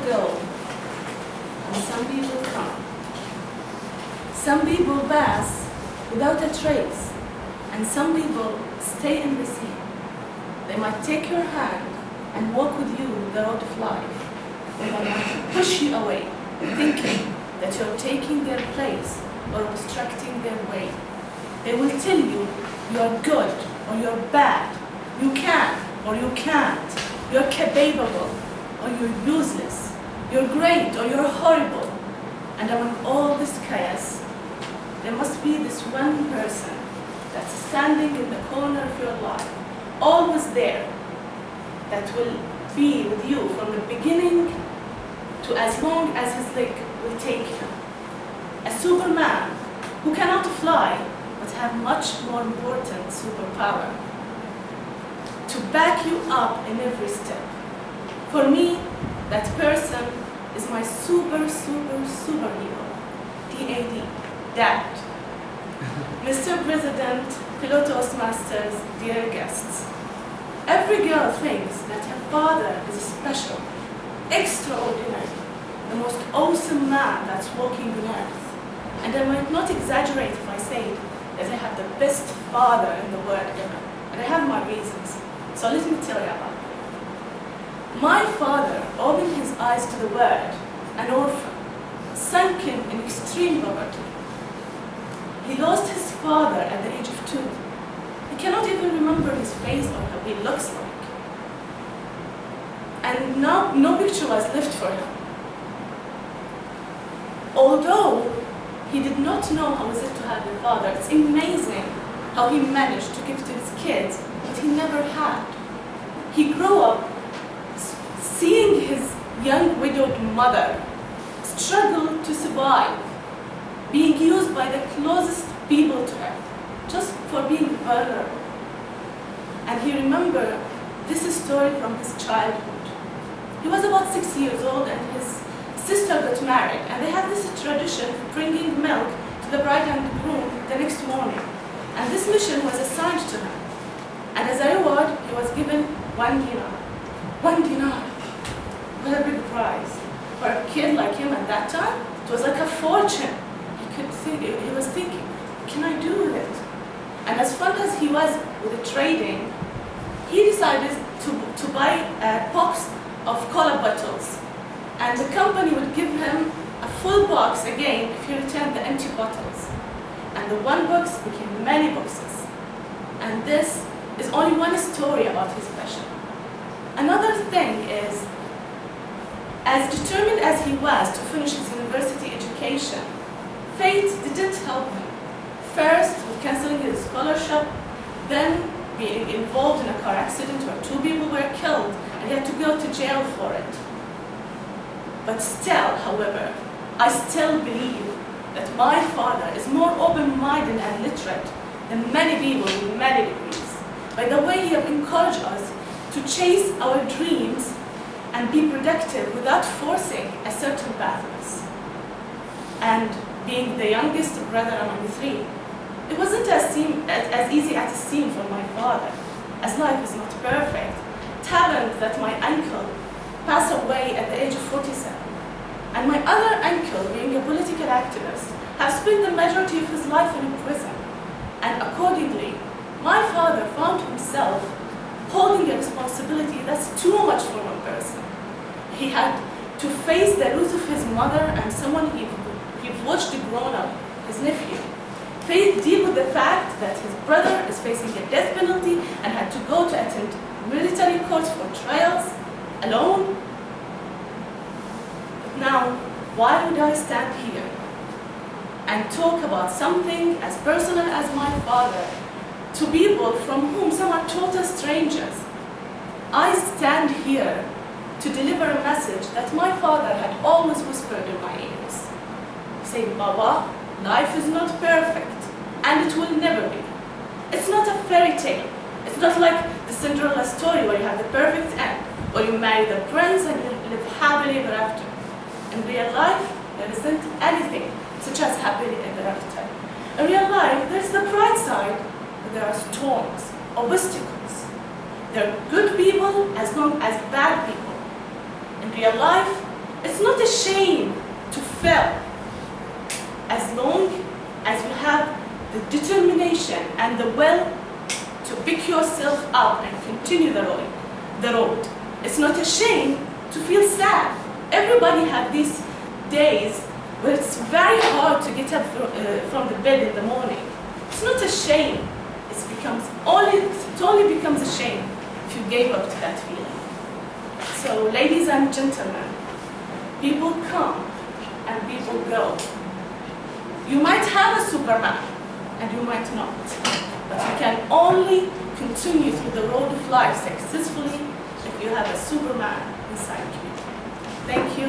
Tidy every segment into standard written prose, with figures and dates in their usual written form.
go, and some people come. Some people pass without a trace, and some people stay in the sea. They might take your hand and walk with you the road of life. They might push you away, thinking that you're taking their place or obstructing their way. They will tell you you're good or you're bad, you can or you can't, you're capable or you're useless, you're great or you're horrible. And among all this chaos, there must be this one person that's standing in the corner of your life, always there, that will be with you from the beginning to as long as his leg will take him. A Superman who cannot fly, but have much more important superpower to back you up in every step. For me, that person is my superhero, DAD, Dad. Mr. President, fellow Toastmasters, dear guests. Every girl thinks that her father is special, extraordinary, the most awesome man that's walking on earth. And I might not exaggerate if I say that I have the best father in the world ever. And I have my reasons. So let me tell you about it. My father opened his eyes to the world, an orphan, sunken in extreme poverty. He lost his father at the age of 2. He cannot even remember his face or how he looks like. And now no picture was left for him. Although he did not know how it is to have a father, it's amazing how he managed to give to his kids what he never had. He grew up seeing his young widowed mother struggle to survive, being used by the closest people to her, just for being vulnerable. And he remembered this story from his childhood. He was about 6 years old and his sister got married, and they had this tradition of bringing milk to the bride and groom the next morning. And this mission was assigned to him. And as a reward, he was given 1 dinar. 1 dinar. What a big prize. For a kid like him at that time, it was like a fortune. He was thinking, what can I do with it? And as fun as he was with the trading, he decided to buy a box of cola bottles. And the company would give him a full box again if he returned the empty bottles. And the one box became many boxes. And this is only one story about his passion. Another thing is, as determined as he was to finish his university education, fate didn't help him. First, with canceling his scholarship, then being involved in a car accident where 2 people were killed and he had to go to jail for it. But still, however, I still believe that my father is more open-minded and literate than many people with many degrees. By the way, he has encouraged us to chase our dreams and be productive without forcing a certain pathways. And being the youngest brother among 3, it wasn't as easy as it seemed for my father, as life is not perfect. It happened that my uncle passed away at the age of 47. And my other uncle, being a political activist, has spent the majority of his life in prison. And accordingly, my father found himself holding a responsibility that's too much for one person. He had to face the loss of his mother and someone he watched grown up, his nephew. Deal with the fact that his brother is facing a death penalty and had to go to attend military courts for trials alone. But now, why would I stand here and talk about something as personal as my father to people from whom some are total strangers? I stand here to deliver a message that my father had always whispered in my ears. Saying, Baba, life is not perfect, and it will never be. It's not a fairy tale. It's not like the Cinderella story where you have the perfect end, or you marry the prince and you live happily ever after. In real life, there isn't anything such as happily ever after. In real life, there's the bright side, but there are storms, obstacles. There are good people as long as bad people. In real life, It's not a shame to fail, as long as you have the determination and the will to pick yourself up and continue the road. It's not a shame to feel sad. Everybody has these days where it's very hard to get up from the bed in the morning. It's not a shame. It only becomes a shame if you gave up to that feeling. So, ladies and gentlemen, people come and people go. You might have a Superman, and you might not, but you can only continue through the road of life successfully if you have a Superman inside you. Thank you.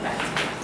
Back to you.